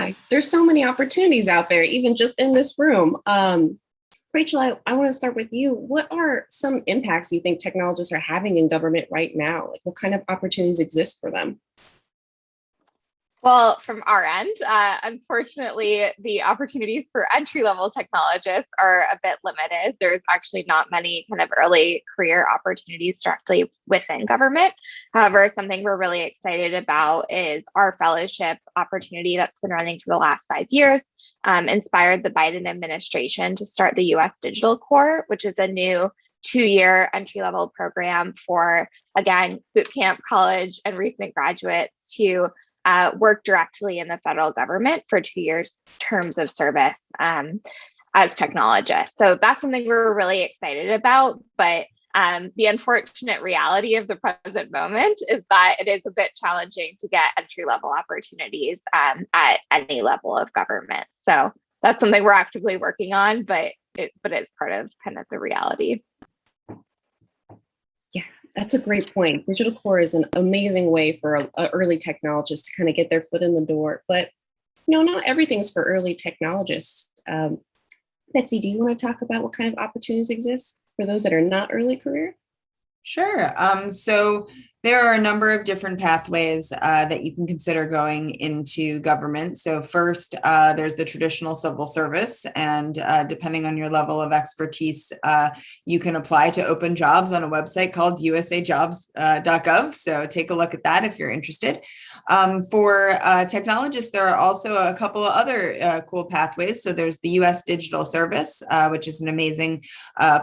my, there's so many opportunities out there, even just in this room. Rachel, I want to start with you. What are some impacts you think technologists are having in government right now? Like, what kind of opportunities exist for them? Well, from our end, unfortunately, the opportunities for entry-level technologists are a bit limited. There's actually not many kind of early career opportunities directly within government. However, something we're really excited about is our fellowship opportunity that's been running for the last 5 years, inspired the Biden administration to start the U.S. Digital Corps, which is a new 2-year entry-level program for, again, boot camp, college, and recent graduates to work directly in the federal government for 2 years terms of service as technologists. So that's something we're really excited about. But the unfortunate reality of the present moment is that it is a bit challenging to get entry-level opportunities at any level of government. So that's something we're actively working on, but it's part of kind of the reality. That's a great point. Digital Core is an amazing way for an early technologist to kind of get their foot in the door. But not everything's for early technologists. Betsy, do you want to talk about what kind of opportunities exist for those that are not early career? Sure. So there are a number of different pathways that you can consider going into government. So first, there's the traditional civil service, and depending on your level of expertise, you can apply to open jobs on a website called usajobs.gov. So take a look at that if you're interested. For technologists, there are also a couple of other cool pathways. So there's the U.S. Digital Service, which is an amazing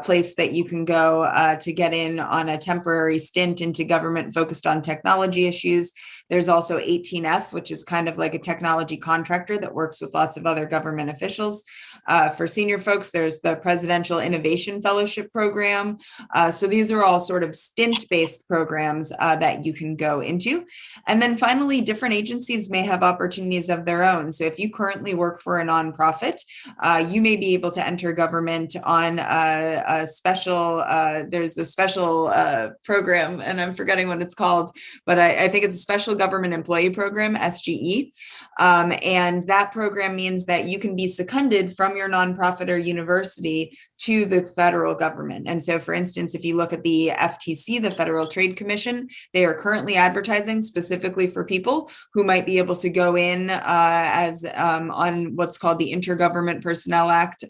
place that you can go to get in on a temporary stint into government focused on technology issues. There's also 18F, which is kind of like a technology contractor that works with lots of other government officials. For senior folks, there's the Presidential Innovation Fellowship Program. So these are all sort of stint-based programs that you can go into. And then finally, different agencies may have opportunities of their own. So if you currently work for a nonprofit, you may be able to enter government on a special, there's a special program, and I'm forgetting what it's called, but I think it's a Special Government Employee Program, SGE. And that program means that you can be seconded from your nonprofit or university to the federal government. And so, for instance, if you look at the FTC, the Federal Trade Commission, they are currently advertising specifically for people who might be able to go in as on what's called the Intergovernment Personnel Act,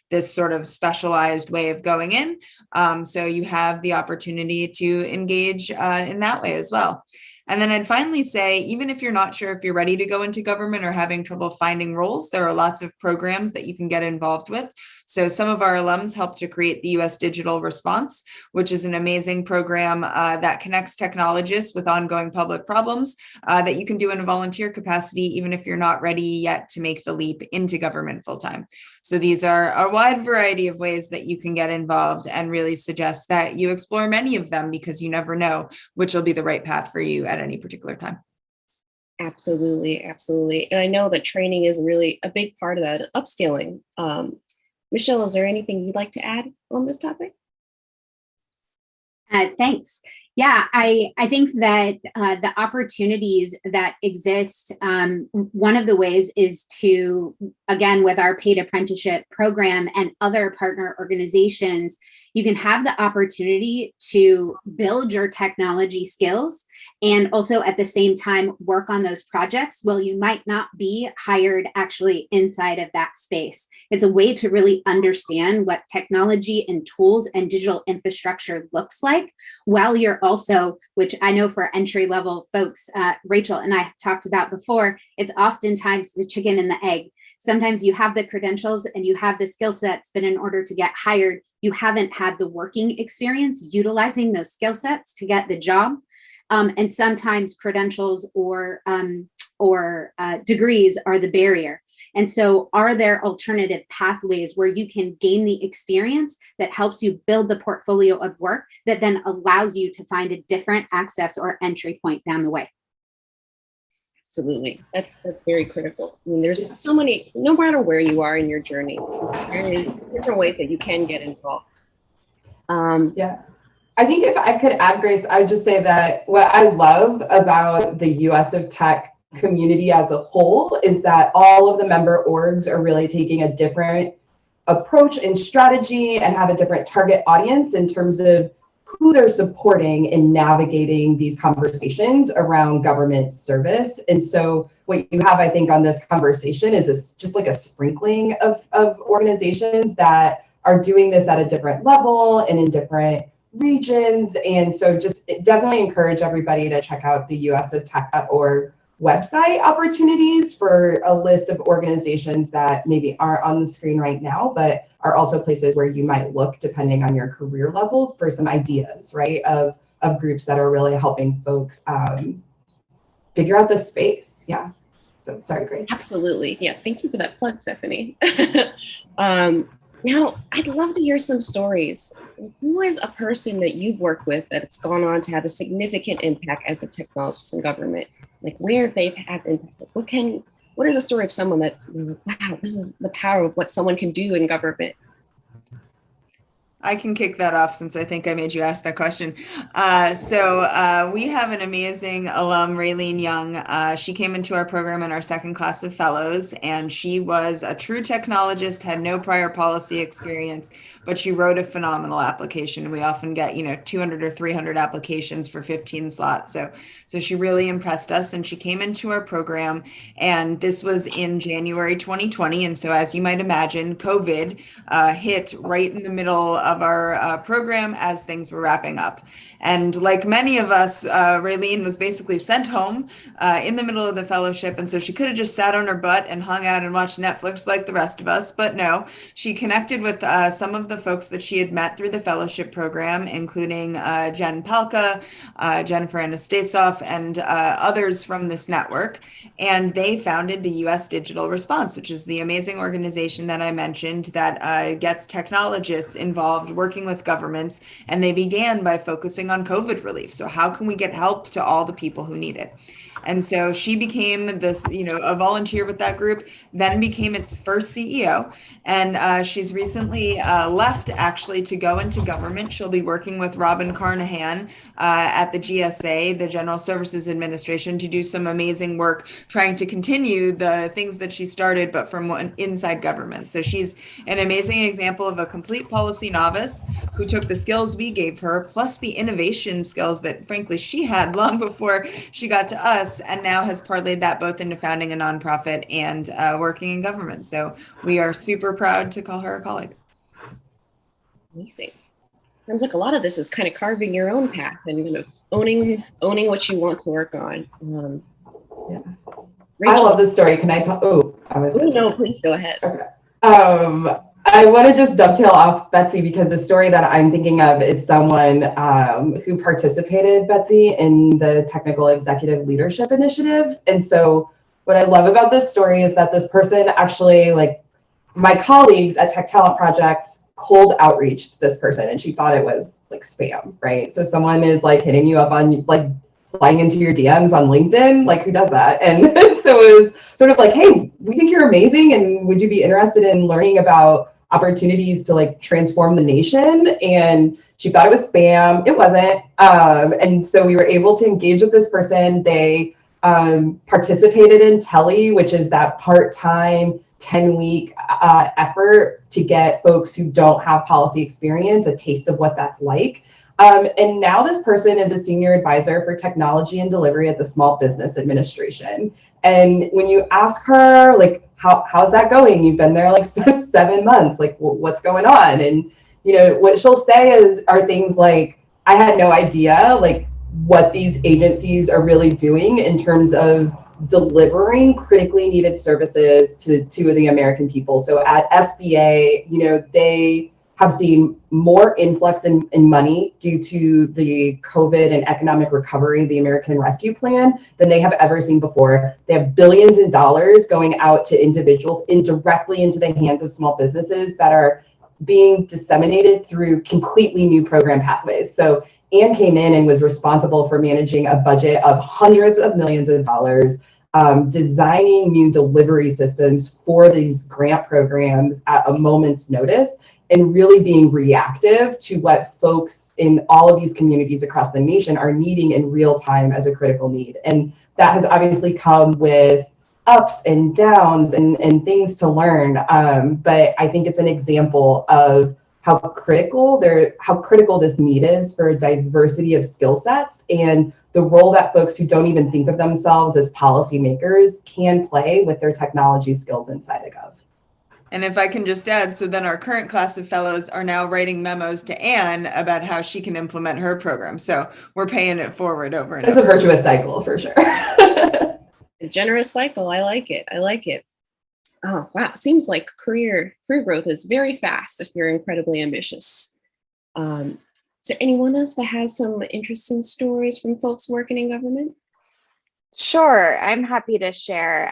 this sort of specialized way of going in. So you have the opportunity to engage in that way as well. And then I'd finally say, even if you're not sure if you're ready to go into government or having trouble finding roles, there are lots of programs that you can get involved with. So some of our alums helped to create the U.S. Digital Response, which is an amazing program that connects technologists with ongoing public problems that you can do in a volunteer capacity, even if you're not ready yet to make the leap into government full-time. So these are a wide variety of ways that you can get involved, and really suggest that you explore many of them, because you never know which will be the right path for you at any particular time. Absolutely, absolutely. And I know that training is really a big part of that, upskilling. Michelle, is there anything you'd like to add on this topic? Thanks. Yeah, I think that the opportunities that exist, one of the ways is to, again, with our paid apprenticeship program and other partner organizations, you can have the opportunity to build your technology skills and also at the same time work on those projects while you might not be hired actually inside of that space. It's a way to really understand what technology and tools and digital infrastructure looks like, while you're also, which I know for entry level folks, Rachel and I talked about before, it's oftentimes the chicken and the egg. Sometimes you have the credentials and you have the skill sets, but in order to get hired, you haven't had the working experience utilizing those skill sets to get the job. And sometimes credentials or degrees are the barrier. And so are there alternative pathways where you can gain the experience that helps you build the portfolio of work that then allows you to find a different access or entry point down the way? Absolutely. That's very critical. I mean, there's so many, no matter where you are in your journey, very different ways that you can get involved. Yeah. I think if I could add, Grace, I'd just say that what I love about the US of Tech community as a whole is that all of the member orgs are really taking a different approach and strategy and have a different target audience in terms of who they're supporting in navigating these conversations around government service. And so what you have, I think, on this conversation is just like a sprinkling of organizations that are doing this at a different level and in different regions. And so just definitely encourage everybody to check out the usofTech.org website opportunities for a list of organizations that maybe aren't on the screen right now, but are also places where you might look depending on your career level for some ideas, right, of groups that are really helping folks figure out the space. Yeah. So sorry, Grace. Absolutely. Yeah. Thank you for that plug, Stephanie. Now, I'd love to hear some stories. Who is a person that you've worked with that's gone on to have a significant impact as a technologist in government? Like where they've had impact? What is a story of someone that, wow, this is the power of what someone can do in government? I can kick that off since I think I made you ask that question. We have an amazing alum, Raylene Young. She came into our program in our second class of fellows, and she was a true technologist, had no prior policy experience, but she wrote a phenomenal application. We often get, 200 or 300 applications for 15 slots. So she really impressed us, and she came into our program, and this was in January 2020. And so as you might imagine, COVID hit right in the middle of our program as things were wrapping up. And like many of us, Raylene was basically sent home in the middle of the fellowship. And so she could have just sat on her butt and hung out and watched Netflix like the rest of us. But no, she connected with some of the folks that she had met through the fellowship program, including Jen Palka, Jennifer Anastasov, and others from this network. And they founded the U.S. Digital Response, which is the amazing organization that I mentioned that gets technologists involved working with governments. And they began by focusing on COVID relief. So how can we get help to all the people who need it? And so she became this, a volunteer with that group, then became its first CEO. And she's recently left actually to go into government. She'll be working with Robin Carnahan at the GSA, the General Services Administration, to do some amazing work trying to continue the things that she started, but from inside government. So she's an amazing example of a complete policy novice who took the skills we gave her, plus the innovation skills that frankly she had long before she got to us, and now has parlayed that both into founding a nonprofit and working in government. So we are super proud to call her a colleague. Amazing. Sounds like a lot of this is kind of carving your own path and kind of owning what you want to work on. Yeah. Rachel. I love this story. Can I tell? No, please go ahead. Okay. I want to just dovetail off Betsy because the story that I'm thinking of is someone who participated, Betsy, in the Technical Executive Leadership Initiative. And so what I love about this story is that this person actually, like my colleagues at Tech Talent Project, cold outreached this person, and she thought it was like spam, right? So someone is like hitting you up on like sliding into your DMs on LinkedIn, like who does that? And so it was sort of like, hey, we think you're amazing, and would you be interested in learning about opportunities to like transform the nation? And she thought it was spam. It wasn't. And so we were able to engage with this person. They participated in Telly, which is that part-time 10-week effort to get folks who don't have policy experience a taste of what that's like. And now this person is a senior advisor for technology and delivery at the Small Business Administration. And when you ask her, like, how's that going? You've been there like 7 months, like what's going on? And, what she'll say are things like, I had no idea like what these agencies are really doing in terms of delivering critically needed services to the American people. So at SBA, they have seen more influx in money due to the COVID and economic recovery, the American Rescue Plan, than they have ever seen before. They have billions in dollars going out to individuals directly into the hands of small businesses that are being disseminated through completely new program pathways. So Anne came in and was responsible for managing a budget of hundreds of millions of dollars, designing new delivery systems for these grant programs at a moment's notice. and really being reactive to what folks in all of these communities across the nation are needing in real time as a critical need. And that has obviously come with ups and downs and things to learn. But I think it's an example of how critical this need is for a diversity of skill sets, and the role that folks who don't even think of themselves as policymakers can play with their technology skills inside of Gov. And if I can just add, so then our current class of fellows are now writing memos to Anne about how she can implement her program. So we're paying it forward over and It's over. a virtuous cycle for sure. A generous cycle. I like it. I like it. Oh, wow. Seems like career growth is very fast if you're incredibly ambitious. Is there anyone else that has some interesting stories from folks working in government? Sure, I'm happy to share.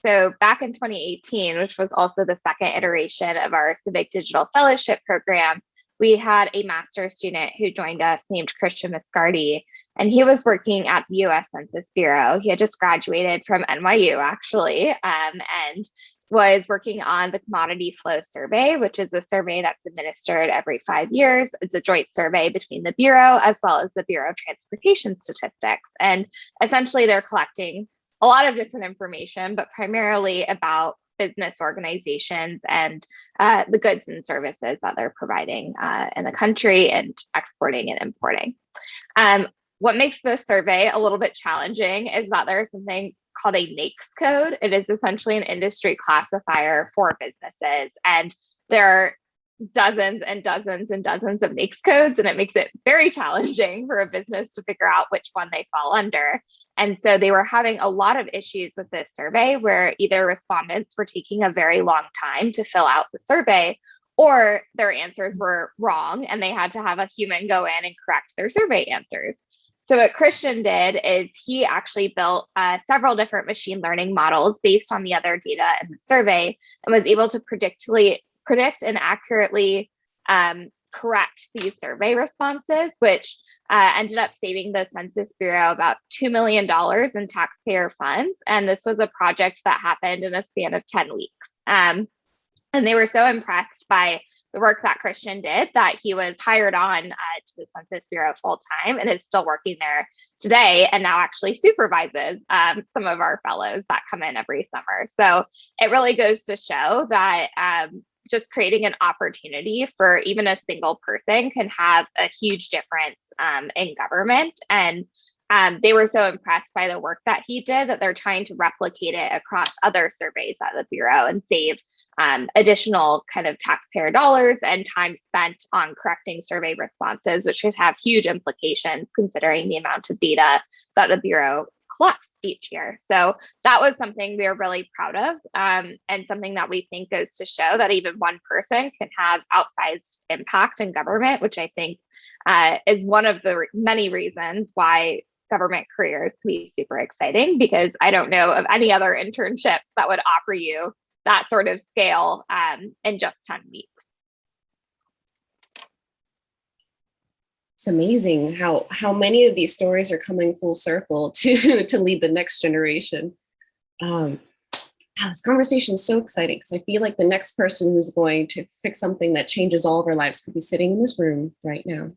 So back in 2018, which was also the second iteration of our Civic Digital Fellowship program, we had a master's student who joined us named Christian Mascardi, and he was working at the US Census Bureau. He had just graduated from NYU, actually, and was working on the Commodity Flow Survey, which is a survey that's administered every 5 years. It's a joint survey between the Bureau as well as the Bureau of Transportation Statistics. And essentially, they're collecting a lot of different information, but primarily about business organizations and the goods and services that they're providing in the country and exporting and importing. What makes this survey a little bit challenging is that there's something called a NAICS code. It is essentially an industry classifier for businesses. And there are dozens and dozens and dozens of NAICS codes, and it makes it very challenging for a business to figure out which one they fall under. And so they were having a lot of issues with this survey where either respondents were taking a very long time to fill out the survey, or their answers were wrong and they had to have a human go in and correct their survey answers. So what Christian did is he actually built several different machine learning models based on the other data in the survey and was able to predict and accurately correct these survey responses, which ended up saving the Census Bureau about $2 million in taxpayer funds. And this was a project that happened in a span of 10 weeks. And they were so impressed by the work that Christian did that he was hired on to the Census Bureau full time and is still working there today, and now actually supervises some of our fellows that come in every summer. So it really goes to show that just creating an opportunity for even a single person can have a huge difference in government. And they were so impressed by the work that he did that they're trying to replicate it across other surveys at the Bureau and save additional kind of taxpayer dollars and time spent on correcting survey responses, which should have huge implications considering the amount of data that the Bureau collects each year. So that was something we are really proud of, and something that we think goes to show that even one person can have outsized impact in government, which I think is one of the many reasons why government careers can be super exciting, because I don't know of any other internships that would offer you that sort of scale in just 10 weeks. It's amazing how many of these stories are coming full circle to lead the next generation. This conversation is so exciting because I feel like the next person who's going to fix something that changes all of our lives could be sitting in this room right now.